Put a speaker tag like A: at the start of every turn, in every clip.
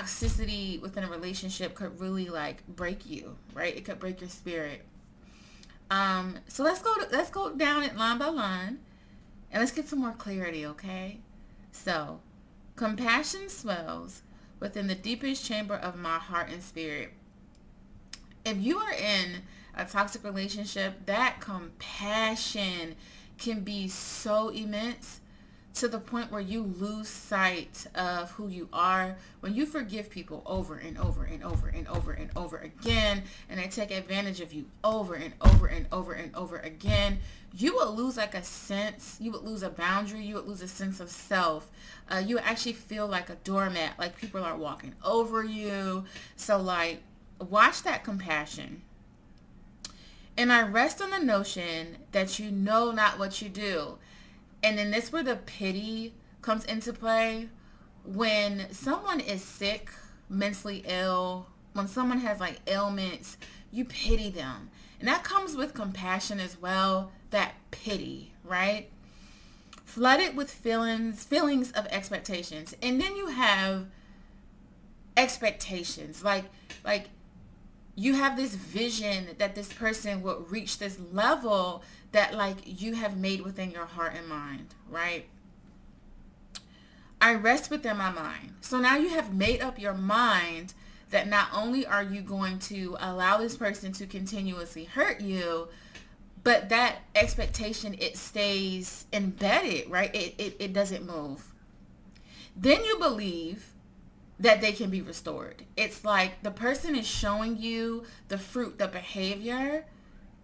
A: toxicity within a relationship could really like break you, right? It could break your spirit. So let's go down it line by line, and let's get some more clarity, okay? So, compassion swells within the deepest chamber of my heart and spirit. If you are in a toxic relationship, that compassion can be so immense to the point where you lose sight of who you are. When you forgive people over and over and over and over and over again, and they take advantage of you over and over and over and over again, you will lose like a sense, you would lose a boundary, you would lose a sense of self. You would actually feel like a doormat, like people are walking over you. So like, watch that compassion. And I rest on the notion that you know not what you do. And then this where the pity comes into play. When someone is sick, mentally ill, when someone has like ailments, you pity them. And that comes with compassion as well, that pity, right? Flooded with feelings of expectations. And then you have expectations. Like you have this vision that this person will reach this level that like you have made within your heart and mind, right? I rest within my mind. So now you have made up your mind that not only are you going to allow this person to continuously hurt you, but that expectation, it stays embedded, right? It doesn't move. Then you believe that they can be restored. It's like the person is showing you the fruit, the behavior,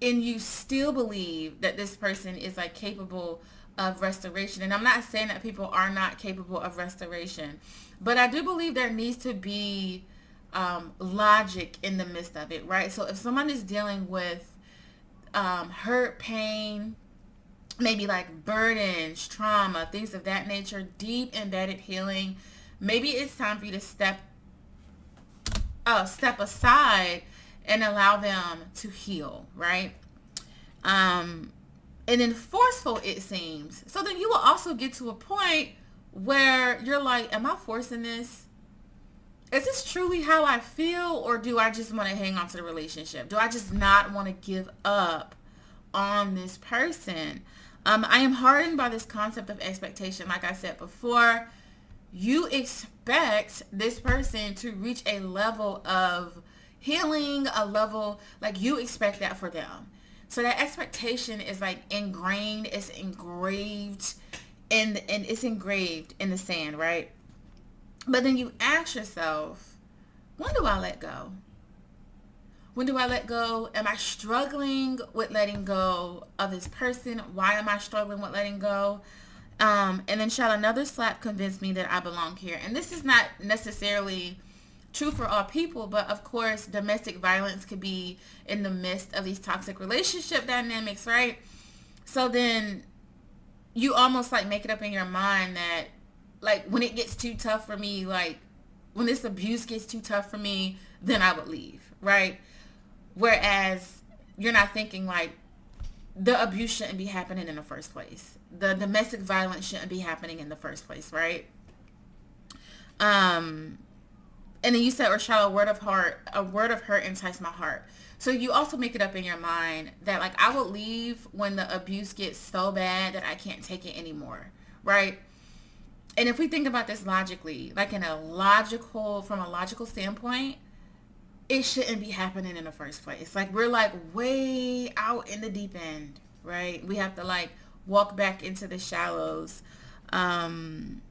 A: and you still believe that this person is like capable of restoration. And I'm not saying that people are not capable of restoration, but I do believe there needs to be logic in the midst of it, right? So if someone is dealing with hurt, pain, maybe like burdens, trauma, things of that nature, deep embedded healing, maybe it's time for you to step aside and allow them to heal, right? And then forceful, it seems. So then you will also get to a point where you're like, am I forcing this? Is this truly how I feel, or do I just want to hang on to the relationship? Do I just not want to give up on this person? I am hardened by this concept of expectation. Like I said before, you expect this person to reach a level of healing, a level, like you expect that for them. So that expectation is like ingrained, it's engraved, and it's engraved in the sand, right? But then you ask yourself, when do I let go? When do I let go? Am I struggling with letting go of this person? Why am I struggling with letting go? And then shall another slap convince me that I belong here? And this is not necessarily true for all people, but of course, domestic violence could be in the midst of these toxic relationship dynamics, right? So then you almost like make it up in your mind that like when it gets too tough for me, like when this abuse gets too tough for me, then I would leave, right? Whereas you're not thinking like the abuse shouldn't be happening in the first place. The domestic violence shouldn't be happening in the first place, right? And then you said, or shall a word of hurt entice my heart. So you also make it up in your mind that like I will leave when the abuse gets so bad that I can't take it anymore, right? And if we think about this logically, like from a logical standpoint, it shouldn't be happening in the first place. Like we're like way out in the deep end, right? We have to like walk back into the shallows. And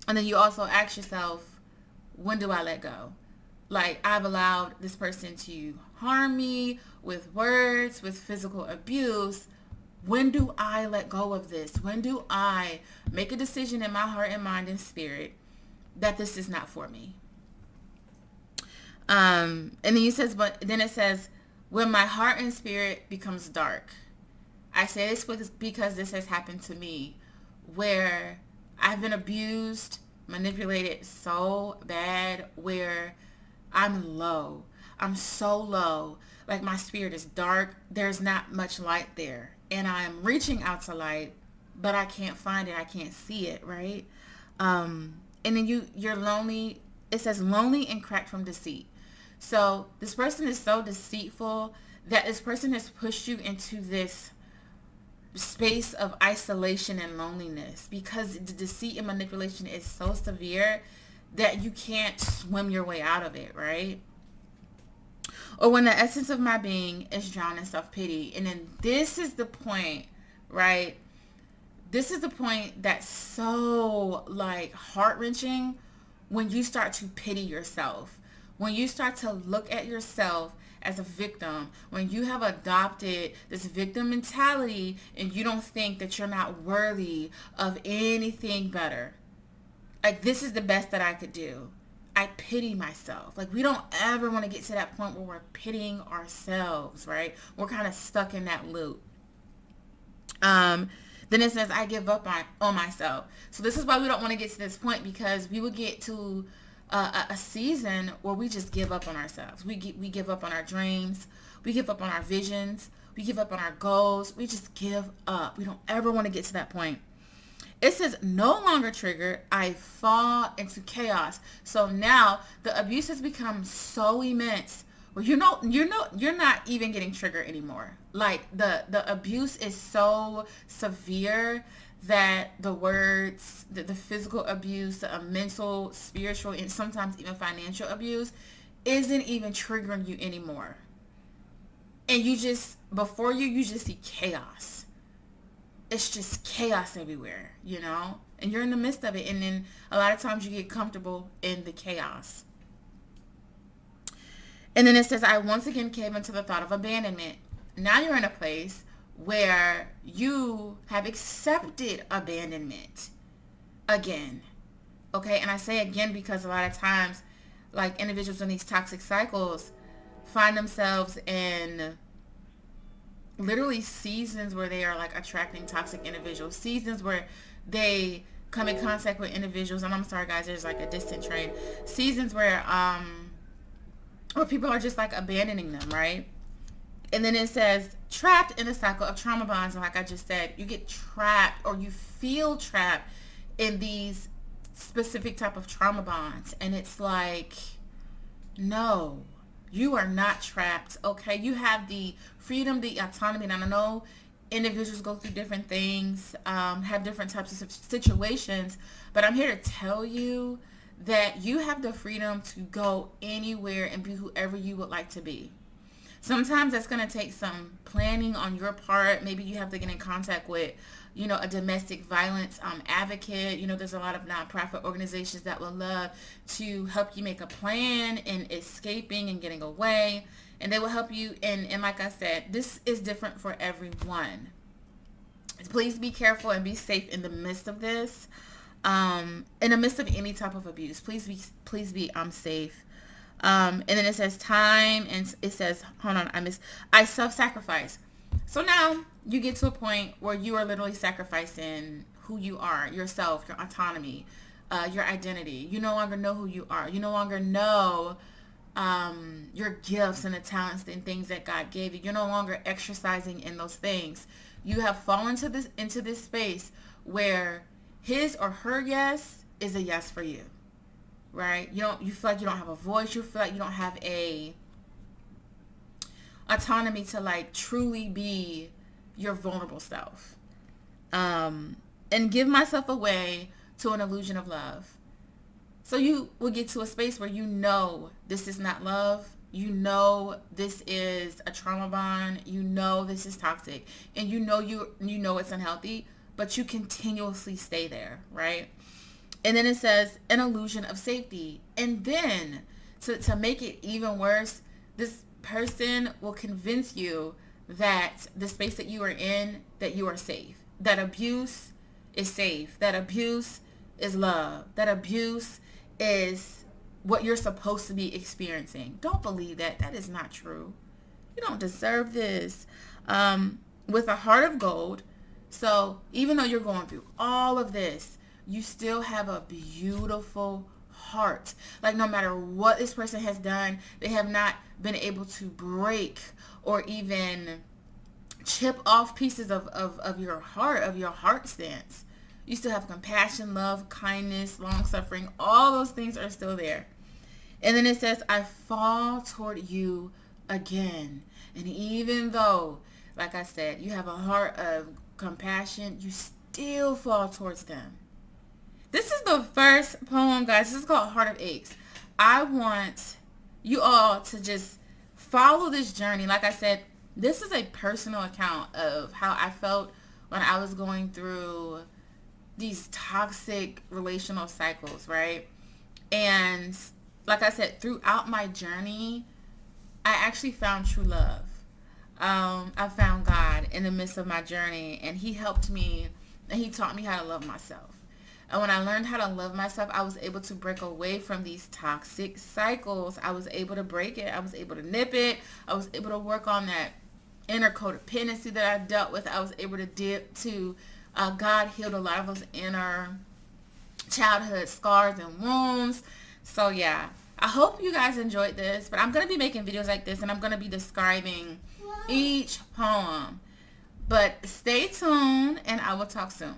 A: then you also ask yourself, when do I let go? Like I've allowed this person to harm me with words, with physical abuse. When do I let go of this? When do I make a decision in my heart and mind and spirit that this is not for me? And then it says, when my heart and spirit becomes dark. I say this because this has happened to me, where I've been abused, manipulated so bad, where I'm low. I'm so low. Like my spirit is dark. There's not much light there. And I'm reaching out to light, but I can't find it. I can't see it, right? And then you're lonely It says lonely and cracked from deceit. So this person is so deceitful that this person has pushed you into this space of isolation and loneliness because the deceit and manipulation is so severe that you can't swim your way out of it, right? Or when the essence of my being is drowned in self-pity. And then this is the point, right? This is the point that's so like heart-wrenching when you start to pity yourself. When you start to look at yourself as a victim, when you have adopted this victim mentality and you don't think that you're not worthy of anything better. Like, this is the best that I could do. I pity myself. Like, we don't ever want to get to that point where we're pitying ourselves, right? We're kind of stuck in that loop. Then it says, I give up on myself. So this is why we don't want to get to this point, because we will get to a season where we just give up on ourselves. We give up on our dreams. We give up on our visions. We give up on our goals. We just give up. We don't ever want to get to that point. It says, no longer triggered, I fall into chaos. So now the abuse has become so immense where you're not even getting triggered anymore. Like the abuse is so severe that the words, the physical abuse, the mental, spiritual, and sometimes even financial abuse isn't even triggering you anymore. And you just see chaos. It's just chaos everywhere, you know? And you're in the midst of it. And then a lot of times you get comfortable in the chaos. And then it says, I once again came into the thought of abandonment. Now you're in a place where you have accepted abandonment again. Okay? And I say again because a lot of times, like, individuals in these toxic cycles find themselves in literally seasons where they are like attracting toxic individuals, seasons where they come in contact with individuals, and I'm sorry guys, there's like a distant train, seasons where people are just like abandoning them, right? And then it says trapped in a cycle of trauma bonds. And like I just said, you get trapped, or you feel trapped in these specific type of trauma bonds, and it's like, no, you are not trapped, okay? You have the freedom, the autonomy. And I know individuals go through different things, have different types of situations, but I'm here to tell you that you have the freedom to go anywhere and be whoever you would like to be. Sometimes that's going to take some planning on your part. Maybe you have to get in contact with, a domestic violence advocate. There's a lot of nonprofit organizations that will love to help you make a plan in escaping and getting away. And they will help you. And like I said, this is different for everyone. Please be careful and be safe in the midst of this. In the midst of any type of abuse. Please be safe. And then it says time, and it says, hold on, I self-sacrifice. So now you get to a point where you are literally sacrificing who you are, yourself, your autonomy, your identity. You no longer know who you are. You no longer know your gifts and the talents and things that God gave you. You're no longer exercising in those things. You have fallen into this space where his or her yes is a yes for you. Right? You feel like you don't have a voice. You feel like you don't have a autonomy to like truly be your vulnerable self. And give myself away to an illusion of love. So you will get to a space where this is not love. This is a trauma bond. This is toxic. And you know it's unhealthy, but you continuously stay there, right? And then it says an illusion of safety. And then to make it even worse, this person will convince you that the space that you are in, that you are safe. That abuse is safe. That abuse is love. That abuse is what you're supposed to be experiencing. Don't believe that. That is not true. You don't deserve this. With a heart of gold. So even though you're going through all of this, you still have a beautiful heart. Like, no matter what this person has done, they have not been able to break or even chip off pieces of your heart stance. You still have compassion, love, kindness, long suffering. All those things are still there. And then it says, I fall toward you again. And even though, like I said, you have a heart of compassion, you still fall towards them. This is the first poem, guys. This is called Heart of Aches. I want you all to just follow this journey. Like I said, this is a personal account of how I felt when I was going through these toxic relational cycles, right? And like I said, throughout my journey, I actually found true love. I found God in the midst of my journey, and he helped me, and he taught me how to love myself. And when I learned how to love myself, I was able to break away from these toxic cycles. I was able to break it. I was able to nip it. I was able to work on that inner codependency that I dealt with. I was able to God healed a lot of those inner childhood scars and wounds. So yeah, I hope you guys enjoyed this, but I'm going to be making videos like this, and I'm going to be describing each poem. But stay tuned, and I will talk soon.